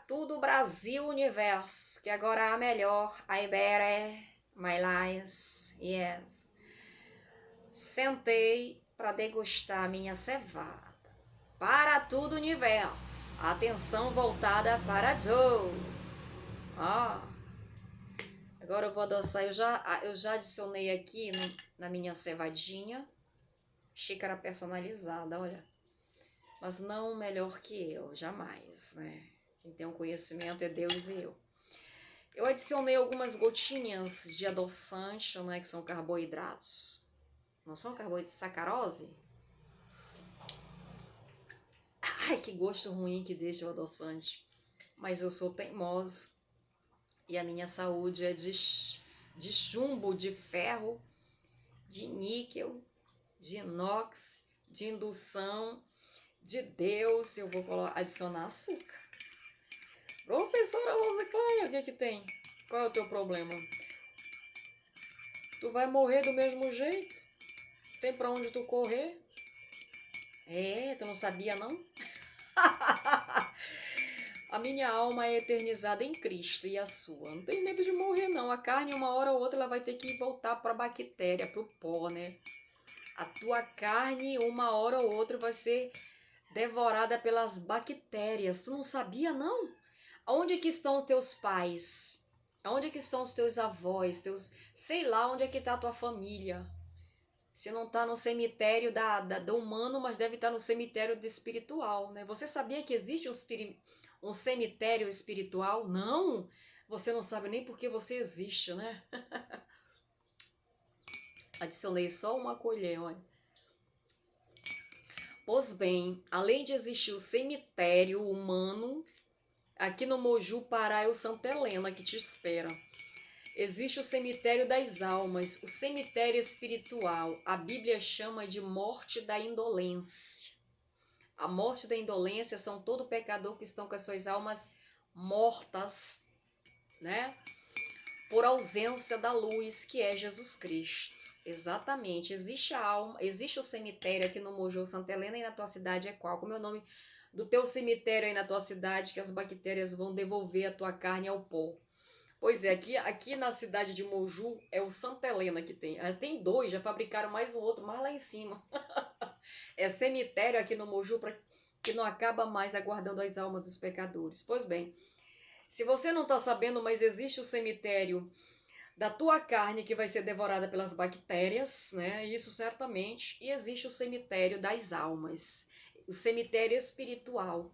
tudo Brasil Universo, que agora a melhor, I better, my lies, yes. Sentei para degustar minha cevada. Para tudo Universo, atenção voltada para Joe. Agora eu vou adoçar, eu já adicionei aqui na minha cevadinha, xícara personalizada, olha. Mas não melhor que eu, jamais, né? Quem tem um conhecimento é Deus e eu. Eu adicionei algumas gotinhas de adoçante, né, que são carboidratos. Não são carboidratos, sacarose? Ai, que gosto ruim que deixa o adoçante. Mas eu sou teimosa e a minha saúde é de chumbo, de ferro, de níquel, de inox, de indução, de Deus. Eu vou adicionar açúcar. Professora Rosa Cleia, o que que tem? Qual é o teu problema? Tu vai morrer do mesmo jeito? Tem pra onde tu correr? Tu não sabia não? A minha alma é eternizada em Cristo e a sua. Não tem medo de morrer não. A carne uma hora ou outra ela vai ter que voltar pra bactéria, pro pó, né? A tua carne uma hora ou outra vai ser devorada pelas bactérias. Tu não sabia não? Onde é que estão os teus pais? Onde é que estão os teus avós? Sei lá onde é que está a tua família. Se não está no cemitério do humano, mas deve estar no cemitério do espiritual, né? Você sabia que existe um cemitério espiritual? Não! Você não sabe nem porque você existe, né? Adicionei só uma colher, olha. Pois bem, além de existir o cemitério humano, aqui no Moju Pará é o Santa Helena que te espera. Existe o cemitério das almas, o cemitério espiritual. A Bíblia chama de morte da indolência. A morte da indolência são todo pecador que estão com as suas almas mortas, né? Por ausência da luz que é Jesus Cristo. Exatamente. Existe a alma, existe o cemitério aqui no Moju Santa Helena e na tua cidade é qual? Como é o nome do teu cemitério aí na tua cidade que as bactérias vão devolver a tua carne ao pó? Pois é, aqui na cidade de Moju é o Santa Helena que tem. Tem dois, já fabricaram mais um outro, mais lá em cima. É cemitério aqui no Moju que não acaba mais aguardando as almas dos pecadores. Pois bem, se você não está sabendo, mas existe o cemitério da tua carne que vai ser devorada pelas bactérias, né? Isso certamente. E existe o cemitério das almas, o cemitério espiritual.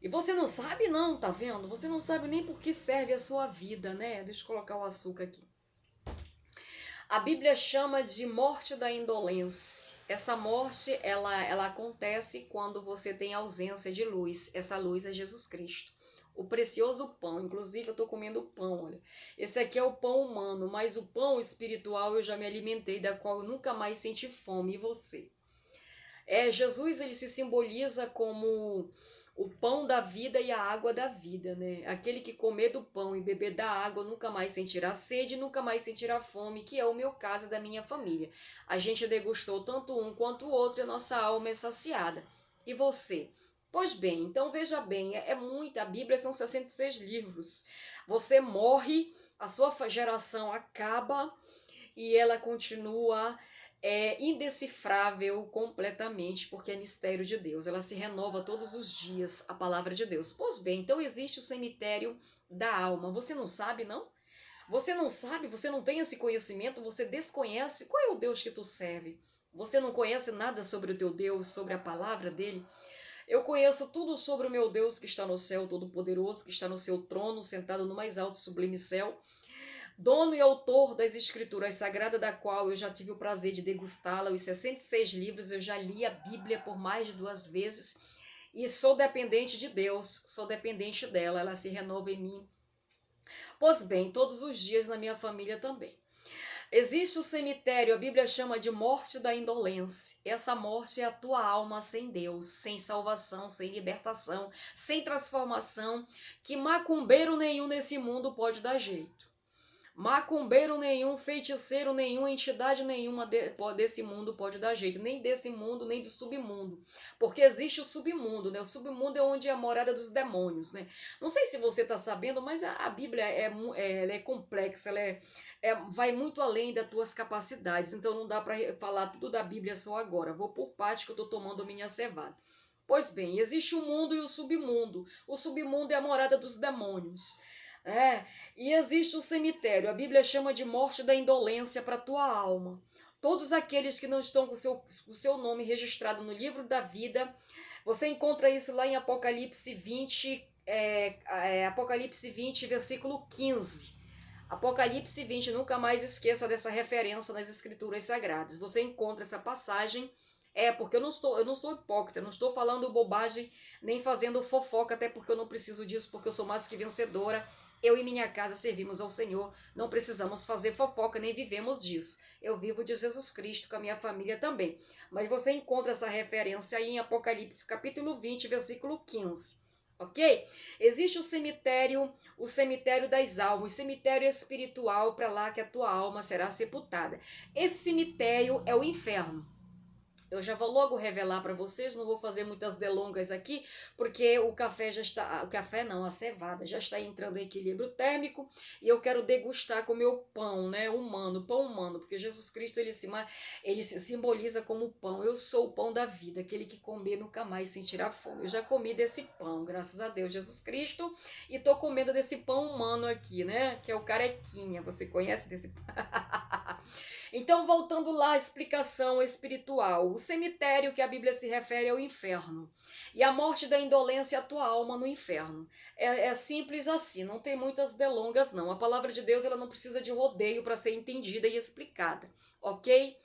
E você não sabe não, tá vendo? Você não sabe nem por que serve a sua vida, né? Deixa eu colocar o açúcar aqui. A Bíblia chama de morte da indolência. Essa morte, ela acontece quando você tem ausência de luz. Essa luz é Jesus Cristo. O precioso pão, inclusive eu estou comendo pão, olha. Esse aqui é o pão humano, mas o pão espiritual eu já me alimentei, da qual eu nunca mais senti fome. E você? Jesus, ele se simboliza como o pão da vida e a água da vida, né? Aquele que comer do pão e beber da água nunca mais sentirá sede, nunca mais sentirá fome, que é o meu caso e da minha família. A gente degustou tanto um quanto o outro e a nossa alma é saciada. E você? Pois bem, então veja bem, é muita, a Bíblia são 66 livros. Você morre, a sua geração acaba e ela continua indecifrável completamente, porque é mistério de Deus. Ela se renova todos os dias, a palavra de Deus. Pois bem, então existe o cemitério da alma. Você não sabe, não? Você não sabe, você não tem esse conhecimento, você desconhece qual é o Deus que tu serve. Você não conhece nada sobre o teu Deus, sobre a palavra dele. Eu conheço tudo sobre o meu Deus que está no céu todo-poderoso, que está no seu trono, sentado no mais alto e sublime céu, dono e autor das escrituras sagradas, da qual eu já tive o prazer de degustá-la, os 66 livros, eu já li a Bíblia por mais de 2 vezes, e sou dependente de Deus, sou dependente dela, ela se renova em mim. Pois bem, todos os dias na minha família também. Existe o cemitério, a Bíblia chama de morte da indolência. Essa morte é a tua alma sem Deus, sem salvação, sem libertação, sem transformação, que macumbeiro nenhum nesse mundo pode dar jeito. Macumbeiro nenhum, feiticeiro nenhum, entidade nenhuma desse mundo pode dar jeito, nem desse mundo, nem do submundo, porque existe o submundo, né? O submundo é onde é a morada dos demônios, né? Não sei se você está sabendo, mas a Bíblia ela é complexa, vai muito além das tuas capacidades, então não dá para falar tudo da Bíblia só agora. Vou por parte que eu estou tomando minha cevada. Pois bem, existe o mundo e o submundo. O submundo é a morada dos demônios. E existe o cemitério. A Bíblia chama de morte da indolência para a tua alma. Todos aqueles que não estão com o seu nome registrado no livro da vida, você encontra isso lá em Apocalipse 20, Apocalipse 20, versículo 15. Apocalipse 20, nunca mais esqueça dessa referência nas escrituras sagradas. Você encontra essa passagem, porque eu não sou hipócrita, eu não estou falando bobagem, nem fazendo fofoca, até porque eu não preciso disso, porque eu sou mais que vencedora. Eu e minha casa servimos ao Senhor, não precisamos fazer fofoca, nem vivemos disso. Eu vivo de Jesus Cristo, com a minha família também. Mas você encontra essa referência aí em Apocalipse, capítulo 20, versículo 15. Ok? Existe o cemitério das almas, o cemitério espiritual, para lá que a tua alma será sepultada. Esse cemitério é o inferno. Eu já vou logo revelar para vocês, não vou fazer muitas delongas aqui, porque o café a cevada já está entrando em equilíbrio térmico e eu quero degustar com o meu pão, né, pão humano, porque Jesus Cristo ele se simboliza como pão. Eu sou o pão da vida, aquele que comer nunca mais sentirá fome. Eu já comi desse pão, graças a Deus, Jesus Cristo, e tô comendo desse pão humano aqui, né, que é o carequinha. Você conhece desse pão? Então, voltando lá à explicação espiritual, o cemitério que a Bíblia se refere é o inferno. E a morte da indolência é a tua alma no inferno. É simples assim, não tem muitas delongas não. A palavra de Deus ela não precisa de rodeio para ser entendida e explicada, ok?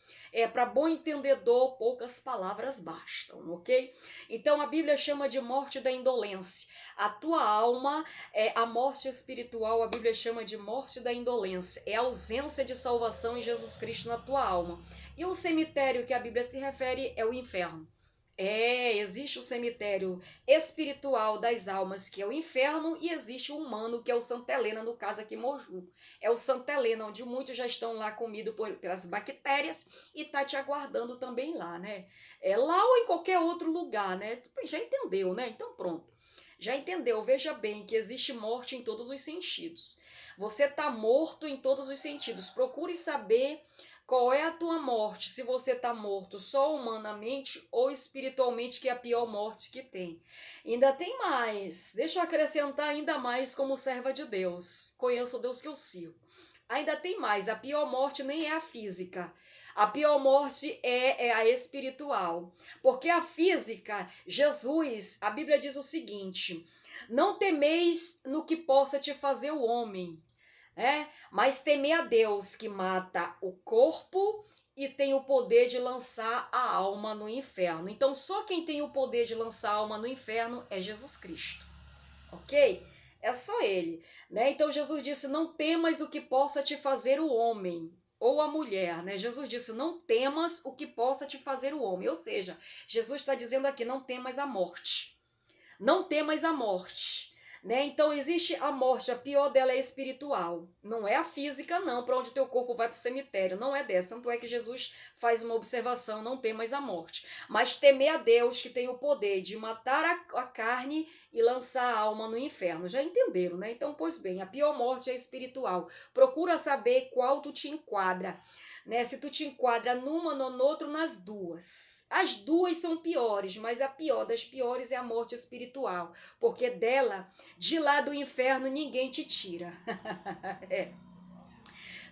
Para bom entendedor, poucas palavras bastam, ok? Então, a Bíblia chama de morte da indolência. A tua alma, a morte espiritual, a Bíblia chama de morte da indolência. É a ausência de salvação em Jesus Cristo na tua alma. E o cemitério que a Bíblia se refere é o inferno. Existe o cemitério espiritual das almas, que é o inferno, e existe o humano, que é o Santa Helena, no caso aqui Moju. É o Santa Helena, onde muitos já estão lá comidos pelas bactérias e tá te aguardando também lá, né? Lá ou em qualquer outro lugar, né? Já entendeu, né? Então pronto. Já entendeu? Veja bem que existe morte em todos os sentidos. Você está morto em todos os sentidos. Procure saber qual é a tua morte, se você está morto só humanamente ou espiritualmente, que é a pior morte que tem. Ainda tem mais. Deixa eu acrescentar ainda mais como serva de Deus. Conheço o Deus que eu sirvo. Ainda tem mais. A pior morte nem é a física. A pior morte é a espiritual. Porque a física, Jesus, a Bíblia diz o seguinte: não temeis no que possa te fazer o homem, mas temer a Deus que mata o corpo e tem o poder de lançar a alma no inferno. Então, só quem tem o poder de lançar a alma no inferno é Jesus Cristo, ok? É só ele, né? Então, Jesus disse, não temas o que possa te fazer o homem ou a mulher, né? Jesus disse, não temas o que possa te fazer o homem. Ou seja, Jesus está dizendo aqui, não temas a morte. Não temas a morte. Né? Então existe a morte, a pior dela é espiritual, não é a física não, para onde teu corpo vai para o cemitério, não é dessa, tanto é que Jesus faz uma observação, não temas a morte, mas temer a Deus que tem o poder de matar a carne e lançar a alma no inferno, já entenderam, né? Então, pois bem, a pior morte é espiritual, procura saber qual tu te enquadra, né? Se tu te enquadra numa, no outro, nas duas. As duas são piores, mas a pior das piores é a morte espiritual, porque dela, de lá do inferno, ninguém te tira.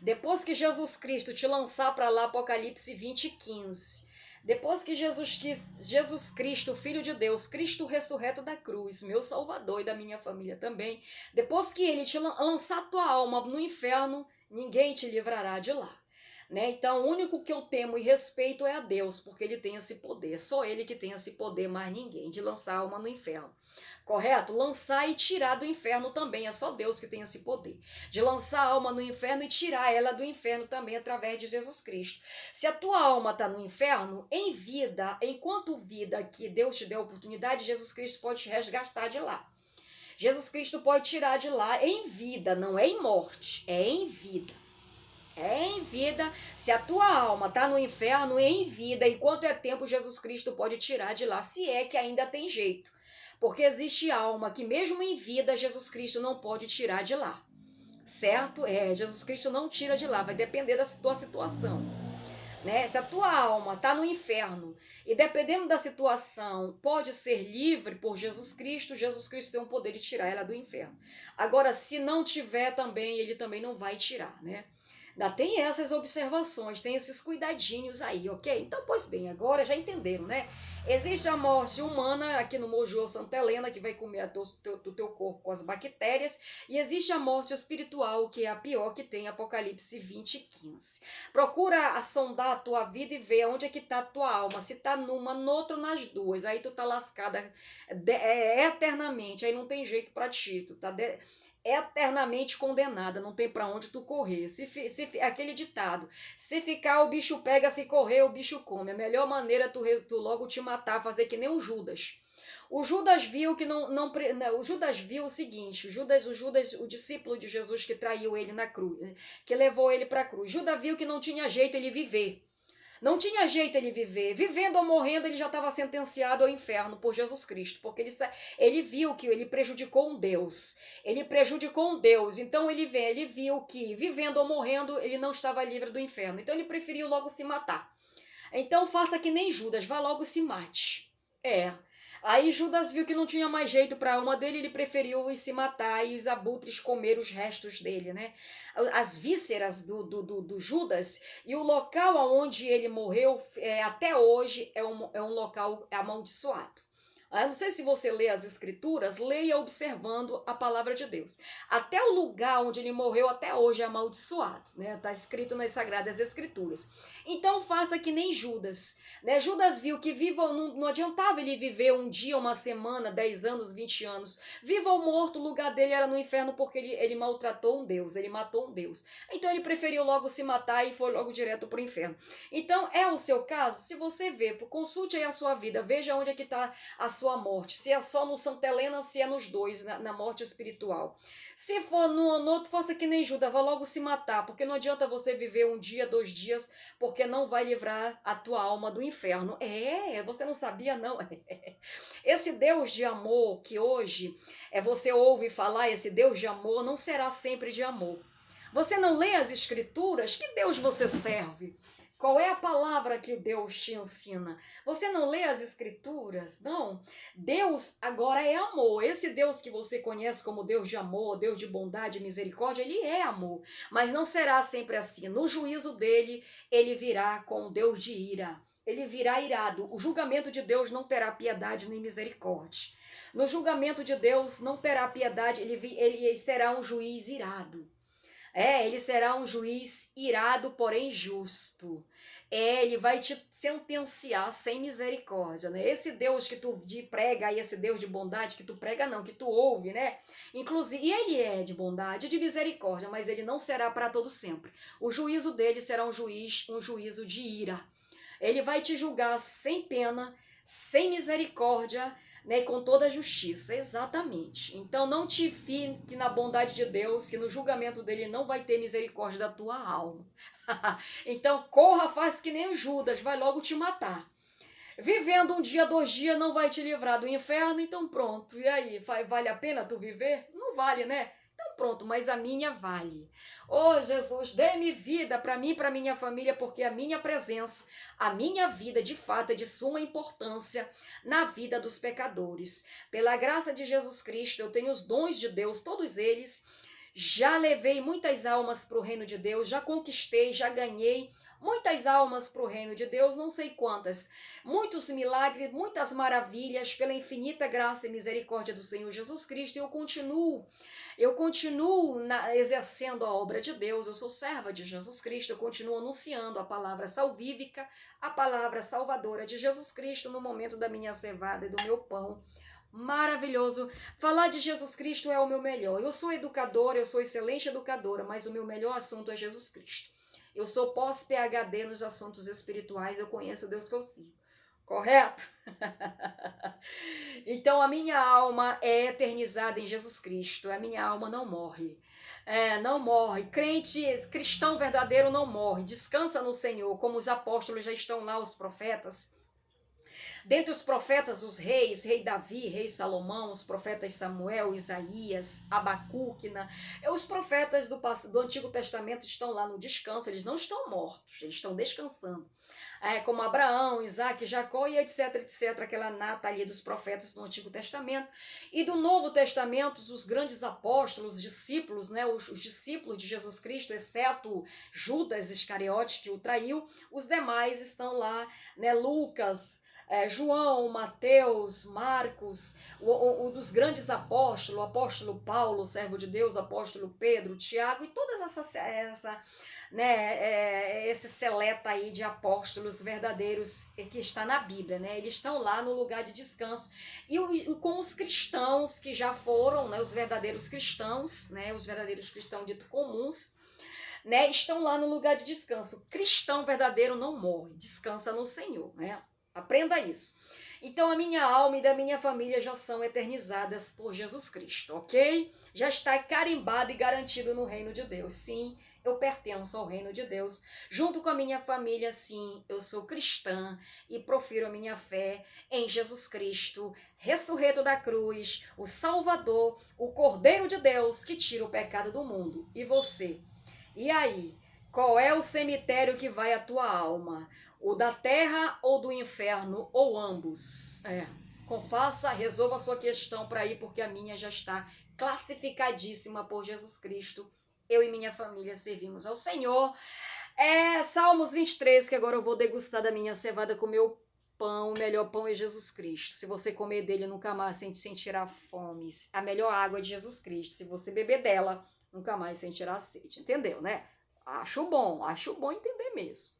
Depois que Jesus Cristo te lançar para lá, Apocalipse 20, 15. Depois que Jesus Cristo, Filho de Deus, Cristo ressurreto da cruz, meu Salvador e da minha família também, depois que ele te lançar tua alma no inferno, ninguém te livrará de lá. Né? Então, o único que eu temo e respeito é a Deus, porque ele tem esse poder, só ele que tem esse poder, mais ninguém, de lançar a alma no inferno. Correto? Lançar e tirar do inferno também, é só Deus que tem esse poder, de lançar a alma no inferno e tirar ela do inferno também através de Jesus Cristo. Se a tua alma está no inferno, em vida, enquanto vida que Deus te der a oportunidade, Jesus Cristo pode te resgatar de lá. Jesus Cristo pode tirar de lá em vida, não é em morte, é em vida. É em vida. Se a tua alma está no inferno, é em vida. Enquanto é tempo, Jesus Cristo pode tirar de lá, se é que ainda tem jeito. Porque existe alma que mesmo em vida, Jesus Cristo não pode tirar de lá. Certo? Jesus Cristo não tira de lá, vai depender da tua situação. Né? Se a tua alma está no inferno e dependendo da situação pode ser livre por Jesus Cristo tem o poder de tirar ela do inferno. Agora, se não tiver também, ele também não vai tirar, né? Ainda tem essas observações, tem esses cuidadinhos aí, ok? Então, pois bem, agora já entenderam, né? Existe a morte humana aqui no Moju ou Santa Helena, que vai comer do teu corpo com as bactérias, e existe a morte espiritual, que é a pior, que tem Apocalipse 20:15. Procura sondar a tua vida e ver onde é que tá a tua alma, se tá numa, noutra, nas duas, aí tu tá lascada eternamente, aí não tem jeito pra ti, tu tá eternamente condenada, não tem para onde tu correr. Aquele ditado, se ficar o bicho pega, se correr o bicho come. A melhor maneira é tu logo te matar, fazer que nem o Judas. O Judas viu que o Judas viu o seguinte, o discípulo de Jesus que traiu ele na cruz, que levou ele para a cruz. Judas viu que não tinha jeito ele viver. Não tinha jeito ele viver. Vivendo ou morrendo, ele já estava sentenciado ao inferno por Jesus Cristo, porque ele viu que ele prejudicou um Deus. Ele prejudicou um Deus. Então ele viu que, vivendo ou morrendo, ele não estava livre do inferno. Então ele preferiu logo se matar. Então faça que nem Judas, vá logo se mate. Aí Judas viu que não tinha mais jeito para a alma dele, ele preferiu ir se matar e os abutres comer os restos dele, né? As vísceras do Judas e o local onde ele morreu até hoje é um local amaldiçoado. Eu não sei se você lê as escrituras, leia observando a palavra de Deus. Até o lugar onde ele morreu até hoje é amaldiçoado, né? Está escrito nas Sagradas Escrituras. Então faça que nem Judas, né? Judas viu que não adiantava ele viver um dia, uma semana, 10 anos, 20 anos. Viva ou morto, o lugar dele era no inferno porque ele maltratou um Deus, ele matou um Deus. Então ele preferiu logo se matar e foi logo direto para o inferno. Então é o seu caso, se você vê, consulte aí a sua vida, veja onde é que está a sua morte, se é só no Santa Helena, se é nos dois, na morte espiritual. Se for no outro, faça que nem Judas, vá logo se matar, porque não adianta você viver um dia, 2 dias, porque não vai livrar a tua alma do inferno. Você não sabia, não? Esse Deus de amor que hoje você ouve falar, esse Deus de amor não será sempre de amor. Você não lê as escrituras? Que Deus você serve? Qual é a palavra que Deus te ensina? Você não lê as escrituras? Não. Deus agora é amor. Esse Deus que você conhece como Deus de amor, Deus de bondade e misericórdia, ele é amor. Mas não será sempre assim. No juízo dele, ele virá com Deus de ira. Ele virá irado. O julgamento de Deus não terá piedade nem misericórdia. No julgamento de Deus não terá piedade, ele será um juiz irado. Ele será um juiz irado, porém justo. Ele vai te sentenciar sem misericórdia, né? Esse Deus que tu prega, esse Deus de bondade que tu prega não, que tu ouve, né? Inclusive, e ele é de bondade e de misericórdia, mas ele não será para todo sempre. O juízo dele será um juízo de ira. Ele vai te julgar sem pena, sem misericórdia, né, com toda a justiça, exatamente. Então não te fique na bondade de Deus, que no julgamento dele não vai ter misericórdia da tua alma. Então corra, faz que nem o Judas, vai logo te matar. Vivendo um dia, 2 dias não vai te livrar do inferno, então pronto. E aí, vale a pena tu viver? Não vale, né? Então pronto, mas a minha vale. Jesus, dê-me vida para mim e para minha família, porque a minha presença, a minha vida, de fato, é de suma importância na vida dos pecadores. Pela graça de Jesus Cristo, eu tenho os dons de Deus, todos eles. Já levei muitas almas para o reino de Deus, já conquistei, já ganhei muitas almas para o reino de Deus, não sei quantas. Muitos milagres, muitas maravilhas, pela infinita graça e misericórdia do Senhor Jesus Cristo, e eu continuo exercendo a obra de Deus, eu sou serva de Jesus Cristo, eu continuo anunciando a palavra salvífica, a palavra salvadora de Jesus Cristo no momento da minha cevada e do meu pão. Maravilhoso. Falar de Jesus Cristo é o meu melhor. Eu sou educadora, eu sou excelente educadora, mas o meu melhor assunto é Jesus Cristo. Eu sou pós-PhD nos assuntos espirituais, eu conheço o Deus que eu sigo. Correto? Então a minha alma é eternizada em Jesus Cristo, a minha alma não morre. Não morre. Crente, cristão verdadeiro não morre. Descansa no Senhor, como os apóstolos já estão lá, os profetas. Dentre os profetas, os reis, rei Davi, rei Salomão, os profetas Samuel, Isaías, Abacuque, os profetas do Antigo Testamento estão lá no descanso, eles não estão mortos, eles estão descansando. Como Abraão, Isaac, Jacó e etc, etc, aquela nata ali dos profetas do Antigo Testamento. E do Novo Testamento, os grandes apóstolos, os discípulos, os discípulos de Jesus Cristo, exceto Judas Iscariotes, que o traiu, os demais estão lá, Lucas, João, Mateus, Marcos, o dos grandes apóstolos, o apóstolo Paulo, servo de Deus, o apóstolo Pedro, Tiago, e todas esse seleta aí de apóstolos verdadeiros que está na Bíblia, eles estão lá no lugar de descanso, e com os cristãos que já foram, os verdadeiros cristãos, os verdadeiros cristãos dito comuns, estão lá no lugar de descanso. Cristão verdadeiro não morre, descansa no Senhor, Aprenda isso. Então a minha alma e da minha família já são eternizadas por Jesus Cristo, ok? Já está carimbado e garantido no reino de Deus. Sim, eu pertenço ao reino de Deus. Junto com a minha família, sim, eu sou cristã e profiro a minha fé em Jesus Cristo, ressurreto da cruz, o Salvador, o Cordeiro de Deus que tira o pecado do mundo. E você? E aí? Qual é o cemitério que vai a tua alma? O da terra ou do inferno, ou ambos? Confaça, resolva a sua questão para ir, porque a minha já está classificadíssima por Jesus Cristo. Eu e minha família servimos ao Senhor. Salmos 23, que agora eu vou degustar da minha cevada com meu pão. O melhor pão é Jesus Cristo. Se você comer dele, nunca mais sentirá fome. A melhor água é de Jesus Cristo. Se você beber dela, nunca mais sentirá sede. Entendeu, né? Acho bom entender mesmo.